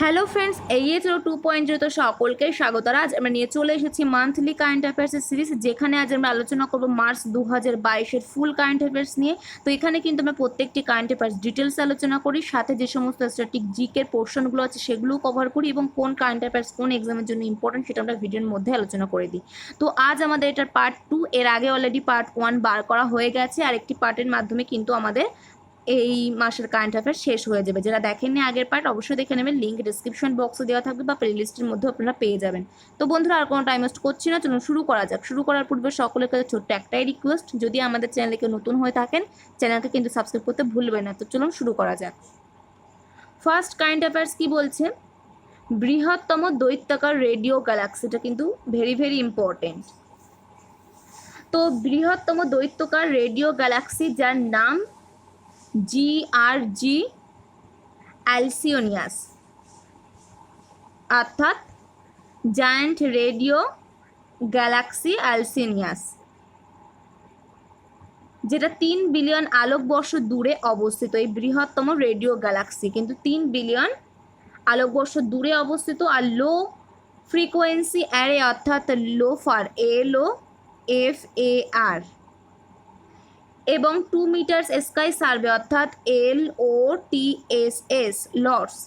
Hello friends, এগিয়ে চলো 2.0 তো সকলকে স্বাগত। আজ আমরা নিয়ে চলে এসেছি মান্থলি কারেন্ট অ্যাফেয়ার্সের সিরিজ, যেখানে আজ আমরা আলোচনা করব মার্চ 2022-এর ফুল কারেন্ট অ্যাফেয়ার্স নিয়ে। তো এখানে কিন্তু আমরা প্রত্যেকটি কারেন্ট অ্যাফেয়ার্স ডিটেলস আলোচনা করি, সাথে যে সমস্ত স্ট্যাটিক জিকের পোর্শনগুলো আছে সেগুলোও কভার করি, এবং কোন কারেন্ট অ্যাফেয়ার্স কোন এক্সামের জন্য ইম্পর্টেন্ট সেটা আমরা ভিডিওর মধ্যে আলোচনা করে দিই। তো আজ আমাদের এটার পার্ট 2, এর আগে অলরেডি পার্ট 1 বার করা হয়ে গেছে, আর একটি পার্টের মাধ্যমে কিন্তু আমাদের এই মাসের কারেন্ট অ্যাফেয়ার্স শেষ হয়ে যাবে। যারা দেখেননি আগের পার্ট অবশ্যই দেখে নেবেন, লিঙ্ক ডিসক্রিপশন বক্সে দেওয়া থাকবে বা প্লেলিস্টের মধ্যে আপনারা পেয়ে যাবেন। তো বন্ধুরা, আর কোনো টাইম ওয়েস্ট করছি না, চলুন শুরু করা যাক। শুরু করার পূর্বে সকলের কাছে ছোট্ট একটাই রিকোয়েস্ট, যদি আমাদের চ্যানেলকে নতুন হয়ে থাকেন চ্যানেলকে কিন্তু সাবস্ক্রাইব করতে ভুলবেন না। তো চলুন শুরু করা যাক। ফার্স্ট কারেন্ট অ্যাফেয়ার্স কি বলছে, বৃহত্তম দৈত্যাকার রেডিও গ্যালাক্সিটা কিন্তু ভেরি ভেরি ইম্পর্টেন্ট। তো বৃহত্তম দৈত্যাকার রেডিও গ্যালাক্সি, যার নাম GRG অ্যালসিওনিয়াস, অর্থাৎ জায়ান্ট রেডিও গ্যালাক্সি অ্যালসিনিয়াস, যেটা 3 বিলিয়ন আলোকবর্ষ দূরে অবস্থিত। এই বৃহত্তম রেডিও গ্যালাক্সি কিন্তু 3 বিলিয়ন আলোকবর্ষ দূরে অবস্থিত। আর লো ফ্রিকোয়েন্সি অ্যারে, অর্থাৎ লোফার, LOFAR, এবং 2 মিটার্স স্কাই সার্ভে, অর্থাৎ LOTSS, লর্ডস,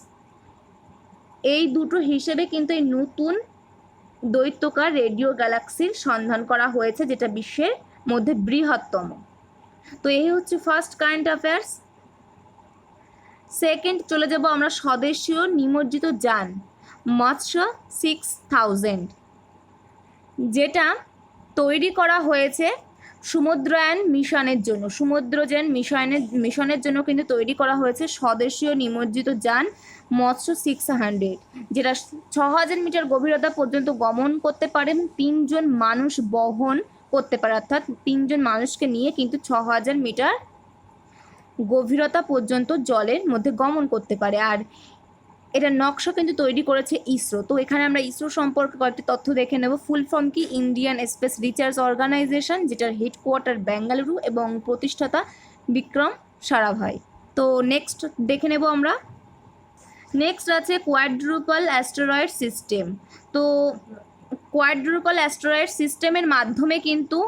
এই দুটো হিসেবে কিন্তু এই নতুন দৈত্যাকার রেডিও গ্যালাক্সির সন্ধান করা হয়েছে, যেটা বিশ্বের মধ্যে বৃহত্তম। তো এই হচ্ছে ফার্স্ট কারেন্ট অ্যাফেয়ার্স। সেকেন্ড চলে যাব আমরা স্বদেশীয় নিমজ্জিত যান মৎস্য 6000, যেটা তৈরি করা হয়েছে সমুদ্রায়ন মিশনের জন্য। সমুদ্রযান মিশনের জন্য কিন্তু তৈরি করা হয়েছে স্বদেশীয় নিমজ্জিত যান মৎস্য 600, যেটা 6000 মিটার গভীরতা পর্যন্ত গমন করতে পারে, 3 জন মানুষ বহন করতে পারে, অর্থাৎ 3 জন মানুষকে নিয়ে কিন্তু 6000 মিটার গভীরতা পর্যন্ত জলের মধ্যে গমন করতে পারে। আর এটা নকশা কিন্তু তৈরি করেছে ইসরো। তো এখানে আমরা ইসরো সম্পর্কে কয়েকটি তথ্য দেখে নেব। ফুল ফর্ম কি, ইন্ডিয়ান স্পেস রিসার্চ অর্গানাইজেশন, যেটার হেডকোয়ার্টার বেঙ্গালুরু এবং প্রতিষ্ঠাতা বিক্রম সারাভাই। তো নেক্সট দেখে নেব আমরা। নেক্সট আছে কোয়াড্রুপল অ্যাস্টেরয়েড সিস্টেম। তো কোয়াড্রুপল অ্যাস্টেরয়েড সিস্টেমের মাধ্যমে কিন্তু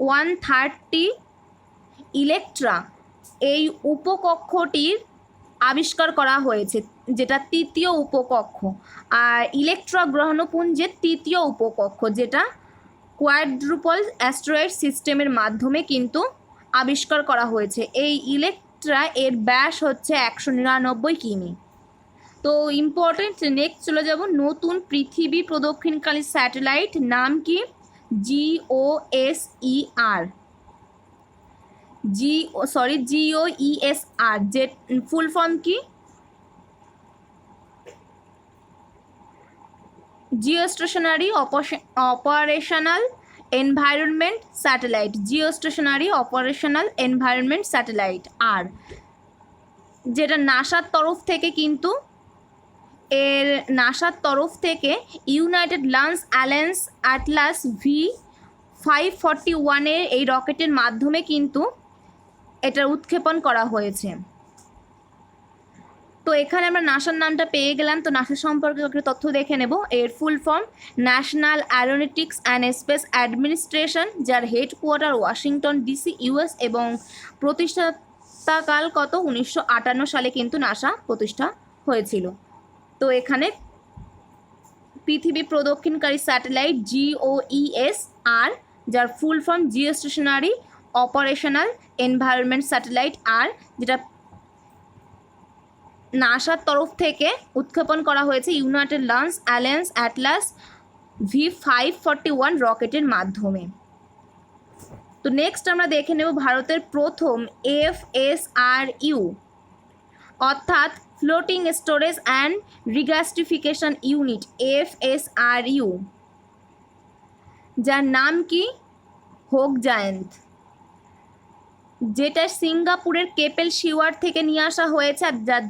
130 ইলেকট্রা এই উপকক্ষটির আবিষ্কার করা হয়েছে, যেটা তৃতীয় উপকক্ষ। আর ইলেকট্রা গ্রহণপুঞ্জের তৃতীয় উপকক্ষ, যেটা কোয়াড্রুপল অ্যাস্টেরয়েড সিস্টেমের মাধ্যমে কিন্তু আবিষ্কার করা হয়েছে। এই ইলেকট্রা এর ব্যাস হচ্ছে 199 কিমি। তো ইম্পর্টেন্ট, নেক্সট চলে যাব। নতুন পৃথিবী প্রদক্ষিণকারী স্যাটেলাইট নাম কি, GOESR, GOESR, যে ফুল ফর্ম কি, geostationary operational environment satellite, geostationary operational environment satellite. আর যেটা নাসার তরফ থেকে United launch alliance Atlas V541 এর এই রকেটের মাধ্যমে কিন্তু এটার উৎক্ষেপণ করা হয়েছে। তো এখানে আমরা নাসার নামটা পেয়ে গেলাম। তো নাসা সম্পর্কে একটা তথ্য দেখে নেব। এর full form national Aeronautics and space administration, যার হেডকোয়ার্টার ওয়াশিংটন DC, US, এবং প্রতিষ্ঠাতাকাল কত, 1958 সালে কিন্তু নাসা প্রতিষ্ঠা হয়েছিল। তো এখানে পৃথিবী প্রদক্ষিণকারী স্যাটেলাইট GOESR, যার full form geostationary operational environment satellite, আর যেটা নাসার তরফ থেকে উৎক্ষেপণ করা হয়েছে United launch alliance Atlas V541 রকেটের মাধ্যমে। তো নেক্সট আমরা দেখে নেব ভারতের প্রথম FSRU, অর্থাৎ floating storage and regasification unit, FSRU, যার নাম কি, হোক জায়েন্ট, যেটা সিঙ্গাপুরের কেপেল শিওয়ার থেকে নিয়ে আসা হয়েছে। আর যার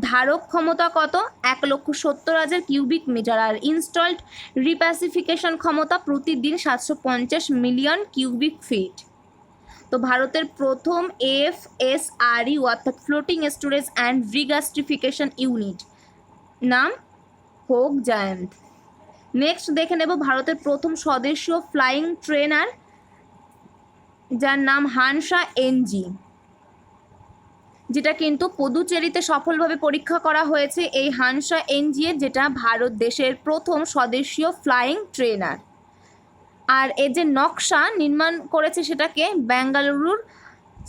ধারক ক্ষমতা কত, 1,70,000 কিউবিক মিটার। আর ইনস্টলড রিপ্যাসিফিকেশন ক্ষমতা প্রতিদিন 750 মিলিয়ন কিউবিক ফিট। তো ভারতের প্রথম FSRU অর্থাৎ floating storage and regasification unit নাম হোক জায়ান্ট। নেক্সট দেখে নেব ভারতের প্রথম স্বদেশীয় ফ্লাইং ট্রেনার, যার নাম হানসা এনজি, যেটা কিন্তু পুদুচেরিতে সফলভাবে পরীক্ষা করা হয়েছে এই হানসা এনজি, যেটা ভারত দেশের প্রথম স্বদেশীয় ফ্লাইং ট্রেনার। আর এর যে নকশা নির্মাণ করেছে সেটাকে বেঙ্গালুরুর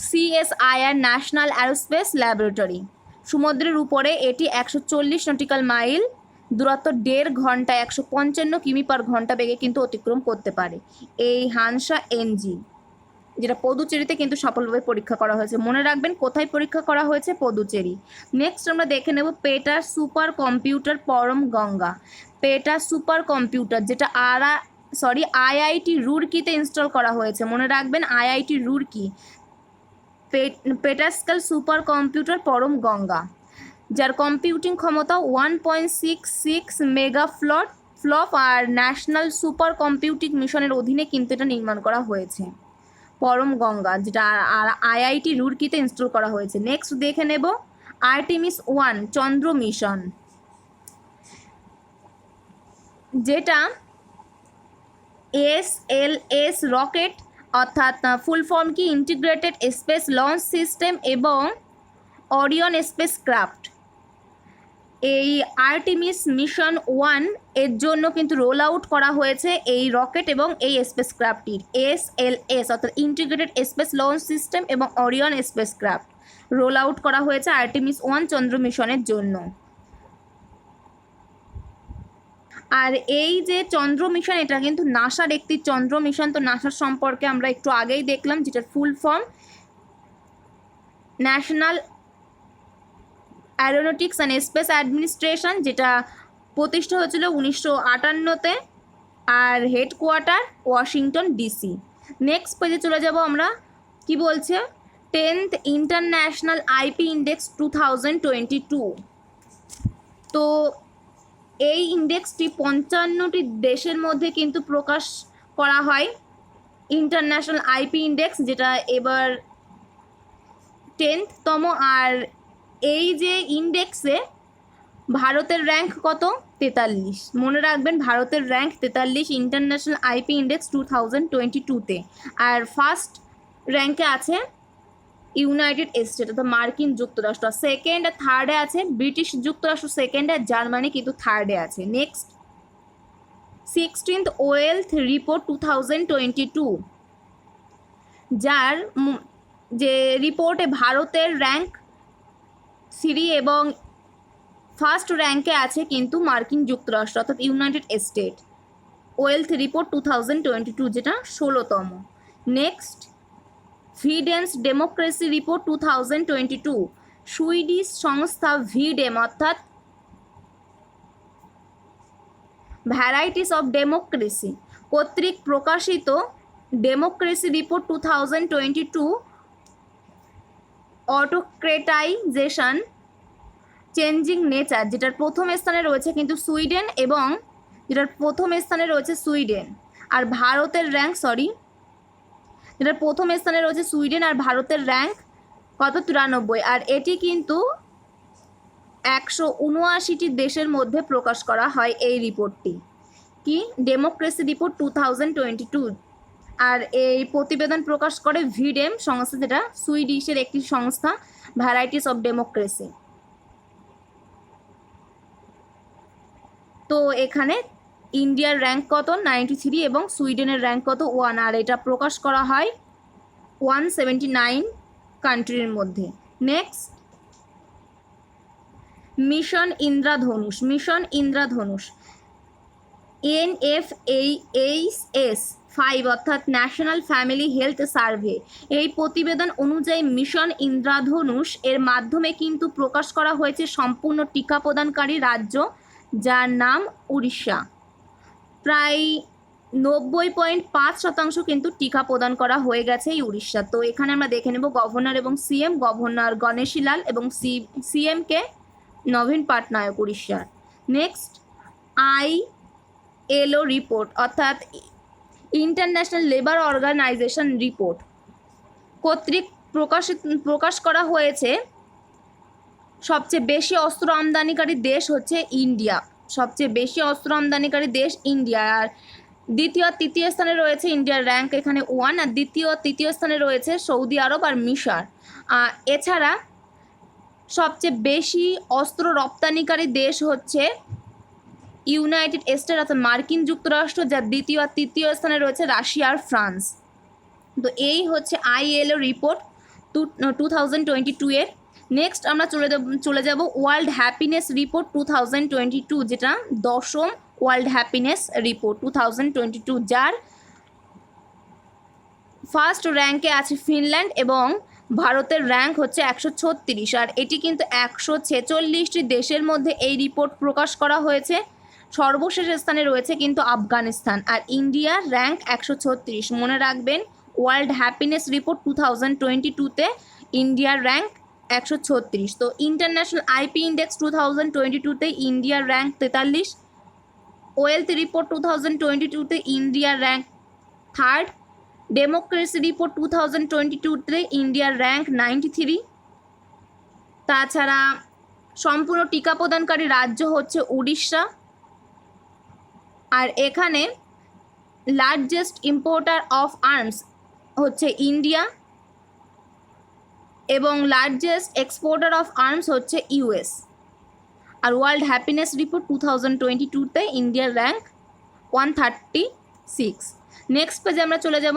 সিএসআইআর ন্যাশনাল অ্যারোস্পেস ল্যাবরেটরি। সমুদ্রের উপরে এটি 140 নটিক্যাল মাইল দূরত্ব 1.5 ঘন্টায় 155 কিমি/ঘন্টা বেগে কিন্তু অতিক্রম করতে পারে এই হানসা এনজি, যেটা পদুচেরিতে কিন্তু সফলভাবে পরীক্ষা করা হয়েছে। মনে রাখবেন কোথায় পরীক্ষা করা হয়েছে, পদুচেরি। নেক্সট আমরা দেখে নেব পেটার সুপার কম্পিউটার পরম গঙ্গা। পেটার সুপার কম্পিউটার যেটা আইআইটি রুরকিতে ইনস্টল করা হয়েছে। মনে রাখবেন আইআইটি রুরকি, পেটাস্কেল সুপার কম্পিউটার পরম গঙ্গা, যার কম্পিউটিং ক্ষমতা 1.66 মেগাফ্লপ আর ন্যাশনাল সুপার কম্পিউটিং মিশনের অধীনে কিন্তু এটা নির্মাণ করা হয়েছে পরম গঙ্গা, যেটা আইআইটি রুরকিতে ইনস্টল করা হয়েছে। নেক্সট দেখে নেব আর্টেমিস 1 চন্দ্র মিশন, যেটা এসএলএস রকেট অর্থাৎ ফুল ফর্ম কি ইন্টিগ্রেটেড স্পেস লঞ্চ সিস্টেম এবং অরিয়ন স্পেস ক্রাফট। এই আর্টেমিস মিশন 1 এর জন্য কিন্তু রোল আউট করা হয়েছে এই রকেট এবং এই স্পেস ক্রাফটটির এসএলএস অর্থাৎ ইন্টিগ্রেটেড স্পেস লঞ্চ সিস্টেম এবং Orion space craft roll out করা হয়েছে আর্টেমিস 1 চন্দ্র মিশনের জন্য। আর এই যে চন্দ্র মিশন, এটা কিন্তু নাসার একটি চন্দ্র মিশন। তো নাসার সম্পর্কে আমরা একটু আগেই দেখলাম, যেটার full form national Aeronautics and space administration, যেটা প্রতিষ্ঠা হয়েছিল 1958-তে আর হেডকোয়ার্টার ওয়াশিংটন ডিসি। নেক্সট পেজে চলে যাব আমরা, কি বলছে 10th ইন্টারন্যাশনাল আইপি ইন্ডেক্স 2022। তো এই ইন্ডেক্সটি 55টি দেশের মধ্যে কিন্তু প্রকাশ করা হয়, ইন্টারন্যাশনাল আইপি ইন্ডেক্স, যেটা এবার 10তম। আর এই যে ইন্ডেক্সে ভারতের র্যাঙ্ক কত, 43। মনে রাখবেন ভারতের র্যাঙ্ক 43 ইন্টারন্যাশনাল আইপি ইন্ডেক্স 2022-তে। আর ফার্স্ট র্যাঙ্কে আছে ইউনাইটেড স্টেট অর্থাৎ মার্কিন যুক্তরাষ্ট্র, সেকেন্ড আর থার্ডে আছে ব্রিটিশ যুক্তরাষ্ট্র, সেকেন্ড আর জার্মানি কিন্তু থার্ডে আছে। নেক্সট 16th ওয়েলথ রিপোর্ট 2022, যার যে রিপোর্টে ভারতের র্যাঙ্ক 3 এবং ফার্স্ট র্যাঙ্কে আছে কিন্তু মার্কিন যুক্তরাষ্ট্র অর্থাৎ ইউনাইটেড স্টেট। ওয়েলথ রিপোর্ট 2022, যেটা 16তম। নেক্সট ভিডেন্স ডেমোক্রেসি রিপোর্ট 2022, সুইডিশ সংস্থা ভিডেম অর্থাৎ ভ্যারাইটিস অফ ডেমোক্রেসি কর্তৃক প্রকাশিত ডেমোক্রেসি রিপোর্ট 2022, অটোক্রেটাইজেশন চেঞ্জিং নেচার, যেটার প্রথম স্থানে রয়েছে কিন্তু সুইডেন এবং যেটার প্রথম স্থানে রয়েছে সুইডেন আর ভারতের র্যাঙ্ক যেটার প্রথম স্থানে রয়েছে সুইডেন আর ভারতের র্যাঙ্ক কত 93। আর এটি কিন্তু 179টি দেশের মধ্যে প্রকাশ করা হয় এই রিপোর্টটি, কি ডেমোক্রেসি রিপোর্ট 2022। আর এই প্রতিবেদন প্রকাশ করে ভিডেম সংস্থা, যেটা সুইডিশের একটি সংস্থা, ভ্যারাইটিস অফ ডেমোক্রেসি। তো এখানে ইন্ডিয়ার র্যাঙ্ক কত 93 এবং সুইডেনের র্যাঙ্ক কত 1, আর এটা প্রকাশ করা হয় 179 কান্ট্রির মধ্যে। নেক্সট মিশন ইন্দ্রধনুষ। মিশন ইন্দ্রধনুষ NFHS 5 অর্থাৎ ন্যাশনাল ফ্যামিলি হেলথ সার্ভে, এই প্রতিবেদন অনুযায়ী মিশন ইন্দ্রধনুষ এর মাধ্যমে কিন্তু প্রকাশ করা হয়েছে সম্পূর্ণ টিকা প্রদানকারী রাজ্য, যার নাম উড়িষ্যা। প্রায় 90.5% কিন্তু টিকা প্রদান করা হয়ে গেছে এই উড়িষ্যা। তো এখানে আমরা দেখে নেব গভর্নর এবং সিএম, গভর্নর গণেশীলাল এবং সিএমকে নবীন পাটনায়ক উড়িষ্যার। নেক্সট ILO রিপোর্ট অর্থাৎ ইন্টারন্যাশনাল লেবার অর্গানাইজেশন রিপোর্ট কর্তৃক প্রকাশ করা হয়েছে সবচেয়ে বেশি অস্ত্র আমদানিকারী দেশ হচ্ছে ইন্ডিয়া, সবচেয়ে বেশি অস্ত্র আমদানিকারী দেশ ইন্ডিয়া। আর দ্বিতীয় আর তৃতীয় স্থানে রয়েছে, ইন্ডিয়ার র্যাঙ্ক এখানে 1, আর দ্বিতীয় আর তৃতীয় স্থানে রয়েছে সৌদি আরব আর মিশর। এছাড়া সবচেয়ে বেশি অস্ত্র রপ্তানিকারী দেশ হচ্ছে ইউনাইটেড স্টেট অর্থাৎ মার্কিন যুক্তরাষ্ট্র, যার দ্বিতীয় আর তৃতীয় স্থানে রয়েছে রাশিয়া আর ফ্রান্স। তো এই হচ্ছে ILO রিপোর্ট 2022 এর। নেক্সট আমরা চলে যাব ওয়ার্ল্ড হ্যাপিনেস রিপোর্ট 2022, যেটা 10ম ওয়ার্ল্ড হ্যাপিনেস রিপোর্ট 2022, যার ফার্স্ট র্যাঙ্কে আছে ফিনল্যান্ড এবং ভারতের র্যাঙ্ক হচ্ছে 136। আর এটি কিন্তু 146টি দেশের মধ্যে এই রিপোর্ট প্রকাশ করা হয়েছে। সর্বশেষ স্থানে রয়েছে কিন্তু আফগানিস্তান, আর ইন্ডিয়ার র্যাঙ্ক 136। মনে রাখবেন, ওয়ার্ল্ড হ্যাপিনেস রিপোর্ট 2022-তে ইন্ডিয়ার র্যাঙ্ক 136। তো ইন্টারন্যাশনাল IP ইন্ডেক্স 2022-তে ইন্ডিয়ার র্যাঙ্ক 43। ওয়েলথ রিপোর্ট 2022-তে ইন্ডিয়ার র্যাঙ্ক 3rd। ডেমোক্রেসি রিপোর্ট 2022-তে ইন্ডিয়ার র্যাঙ্ক 93। তাছাড়া সম্পূর্ণ টিকা প্রদানকারী রাজ্য হচ্ছে উড়িষ্যা। আর এখানে লার্জেস্ট ইম্পোর্টার অফ আর্মস হচ্ছে ইন্ডিয়া এবং লার্জেস্ট এক্সপোর্টার অফ আর্মস হচ্ছে US। আর ওয়ার্ল্ড হ্যাপিনেস রিপোর্ট 2022-তে ইন্ডিয়ার র্যাঙ্ক 136। নেক্সট পেজে আমরা চলে যাব।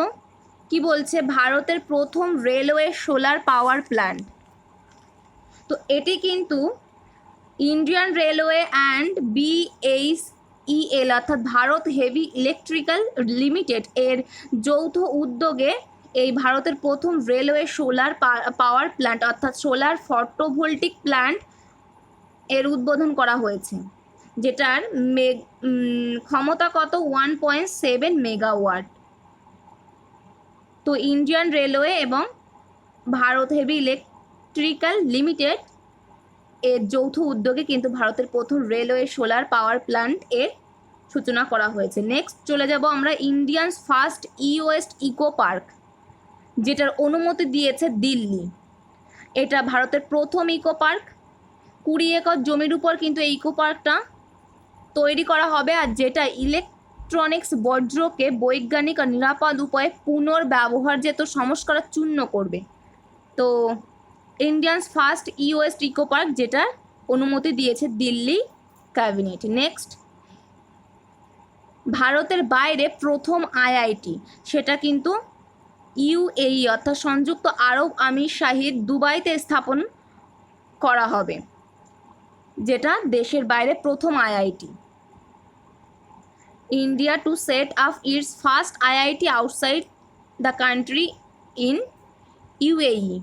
কি বলছে, ভারতের প্রথম রেলওয়ে সোলার পাওয়ার প্ল্যান্ট। তো এটি কিন্তু ইন্ডিয়ান রেলওয়ে অ্যান্ড BHEL অর্থাৎ ভারত হেভি ইলেকট্রিক্যাল লিমিটেড এর যৌথ উদ্যোগে এই ভারতের প্রথম রেলওয়ে সোলার পাওয়ার প্ল্যান্ট অর্থাৎ সোলার ফটোভোল্টিক প্ল্যান্ট এর উদ্বোধন করা হয়েছে, যেটার ক্ষমতা কত 1.7 মেগাওয়াট। তো ইন্ডিয়ান রেলওয়ে এবং ভারত হেভি ইলেকট্রিক্যাল লিমিটেড এর যৌথ উদ্যোগে কিন্তু ভারতের প্রথম রেলওয়ে সোলার পাওয়ার প্ল্যান্ট এর সূচনা করা হয়েছে। নেক্সট চলে যাব আমরা Indians first waste eco park, যেটার অনুমতি দিয়েছে দিল্লি। এটা ভারতের প্রথম ইকো পার্ক। 20 একর জমির উপর কিন্তু এই ইকো পার্কটা তৈরি করা হবে, আর যেটা ইলেকট্রনিক্স বর্জ্যকে বৈজ্ঞানিক আর নিরাপদ উপায়ে পুনর্ব্যবহারযোগ্য সংস্কার চূর্ণ করবে। তো Indians first waste eco park, যেটা অনুমতি দিয়েছে দিল্লি ক্যাবিনেট। নেক্সট, ভারতের বাইরে প্রথম IIT, সেটা কিন্তু UAE অর্থাৎ সংযুক্ত আরব আমিরশাহীর দুবাইতে স্থাপন করা হবে, যেটা দেশের বাইরে প্রথম IIT। India to set up its first IIT outside the country in UAE।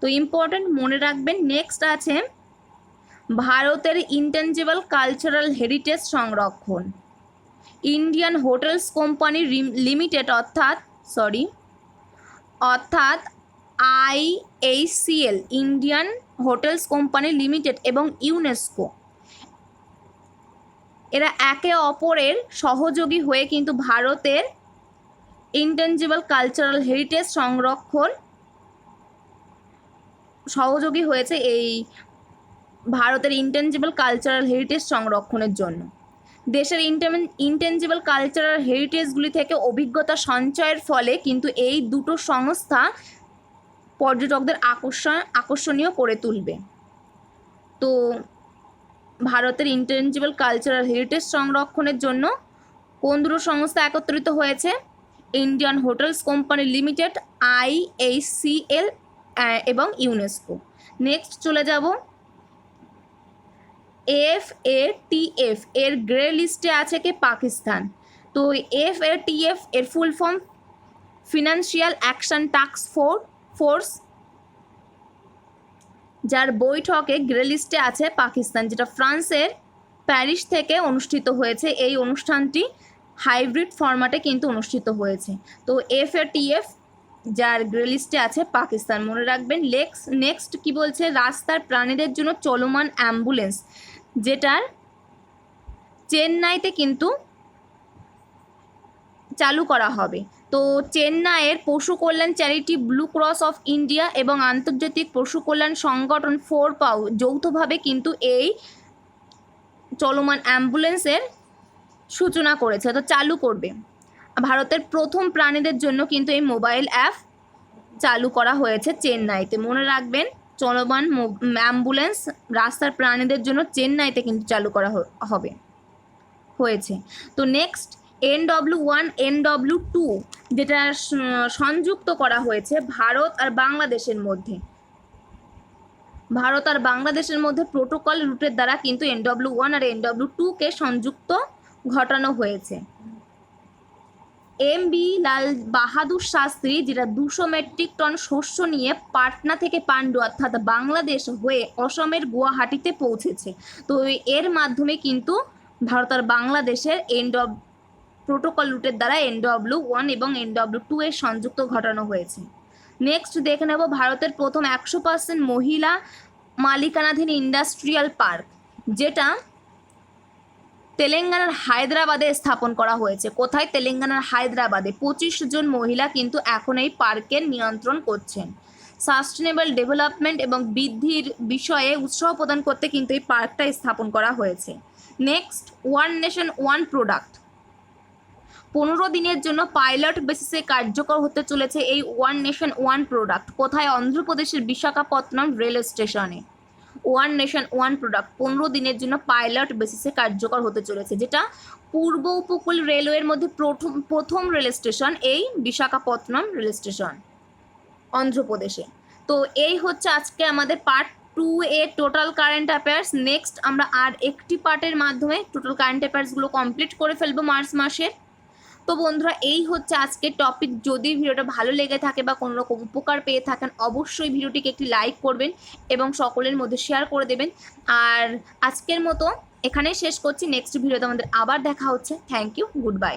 তো ইম্পর্টেন্ট, মনে রাখবেন। নেক্সট আছে ভারতের ইনটেনজিবল কালচারাল হেরিটেজ সংরক্ষণ। ইন্ডিয়ান হোটেলস কোম্পানি লিমিটেড অর্থাৎ IHCL Indian hotels company limited এবং ইউনেস্কো এরা একে অপরের সহযোগী হয়ে কিন্তু ভারতের ইনটেনজিবল কালচারাল হেরিটেজ সংরক্ষণ সহযোগী হয়েছে এই ভারতের ইনটেনজিবল কালচারাল হেরিটেজ সংরক্ষণের জন্য। দেশের ইনটেনজিবল কালচারাল হেরিটেজগুলি থেকে অভিজ্ঞতা সঞ্চয়ের ফলে কিন্তু এই দুটো সংস্থা পর্যটকদের আকর্ষণীয় করে তুলবে। তো ভারতের ইনটেনজিবল কালচারাল হেরিটেজ সংরক্ষণের জন্য কোন দুটো সংস্থা একত্রিত হয়েছে? Indian hotels company limited, IHCL এবং ইউনেস্কো। নেক্সট চলে যাব, FATF এর গ্রে লিস্টে আছে কি? পাকিস্তান। তো FATF এর full form financial action task force, যার বৈঠকে গ্রে লিস্টে আছে পাকিস্তান, যেটা ফ্রান্সের প্যারিস থেকে অনুষ্ঠিত হয়েছে। এই অনুষ্ঠানটি হাইব্রিড ফরম্যাটে কিন্তু অনুষ্ঠিত হয়েছে। তো FATF যার গ্রে লিস্টে আছে পাকিস্তান, মনে রাখবেন। নেক্সট কি বলছে, রাস্তার প্রাণীদের জন্য চলমান অ্যাম্বুলেন্স, যেটার চেন্নাইতে কিন্তু চালু করা হবে। তো চেন্নাইয়ের পশু কল্যাণ charity blue cross of India এবং আন্তর্জাতিক পশু কল্যাণ সংগঠন ফোরপাউ যৌথভাবে কিন্তু এই চলমান অ্যাম্বুলেন্সের সূচনা করেছে, তো চালু করবে। ভারতের প্রথম প্রাণীদের জন্য কিন্তু এই মোবাইল অ্যাপ চালু করা হয়েছে চেন্নাইতে। মনে রাখবেন, চলমান অ্যাম্বুলেন্স রাস্তার প্রাণীদের জন্য চেন্নাইতে কিন্তু চালু করা হয়েছে। তো নেক্সট NW1 NW2 যেটা সংযুক্ত করা হয়েছে ভারত আর বাংলাদেশের মধ্যে প্রোটোকল রুটের দ্বারা কিন্তু NW1 আর NW2কে সংযুক্ত ঘটানো হয়েছে। MB লাল বাহাদুর শাস্ত্রী যেটা 200 মেট্রিক টন শস্য নিয়ে পাটনা থেকে পান্ডু অর্থাৎ বাংলাদেশ হয়ে অসমের গুয়াহাটিতে পৌঁছেছে। তো এর মাধ্যমে কিন্তু ভারত আর বাংলাদেশের প্রোটোকল রুটের দ্বারা NW1 এবং NW2 এর সংযুক্ত ঘটানো হয়েছে। নেক্সট দেখে নেব ভারতের প্রথম 100% মহিলা মালিকানাধীন ইন্ডাস্ট্রিয়াল পার্ক, যেটা তেলেঙ্গানার হায়দ্রাবাদে স্থাপন করা হয়েছে। কোথায়? তেলেঙ্গানার হায়দ্রাবাদে। 25 জন মহিলা কিন্তু এখন এই পার্কের নিয়ন্ত্রণ করছেন। সাস্টেনেবল ডেভেলপমেন্ট এবং বৃদ্ধির বিষয়ে উৎসাহ প্রদান করতে কিন্তু এই পার্কটা স্থাপন করা হয়েছে। Next, one nation one product 15 দিনের জন্য পাইলট বেসিসে কার্যকর হতে চলেছে এই ওয়ান নেশন ওয়ান প্রোডাক্ট। কোথায়? অন্ধ্রপ্রদেশের বিশাখাপত্তনম রেল স্টেশনে। ওয়ান নেশন ওয়ান প্রোডাক্ট 15 দিনের জন্য পাইলট বেসিসে কার্যকর হতে চলেছে, যেটা পূর্ব উপকূল রেলওয়ের মধ্যে প্রথম রেল স্টেশন এই বিশাখাপত্তনম রেল স্টেশন অন্ধ্রপ্রদেশে। তো এই হচ্ছে আজকে আমাদের পার্ট 2 এর টোটাল কারেন্ট অ্যাফেয়ার্স। নেক্সট আমরা আর একটি পার্টের মাধ্যমে টোটাল কারেন্ট অ্যাফেয়ার্সগুলো কমপ্লিট করে ফেলবো মার্চ মাসের। তো বন্ধুরা, এই হচ্ছে আজকের টপিক। যদি ভিডিওটা ভালো লেগে থাকে বা কোনো রকম উপকার পেয়ে থাকেন, অবশ্যই ভিডিওটিকে একটি লাইক করবেন এবং সকলের মধ্যে শেয়ার করে দেবেন। আর আজকের মতো এখানেই শেষ করছি। নেক্সট ভিডিওতে আমাদের আবার দেখা হচ্ছে। Thank you, good bye.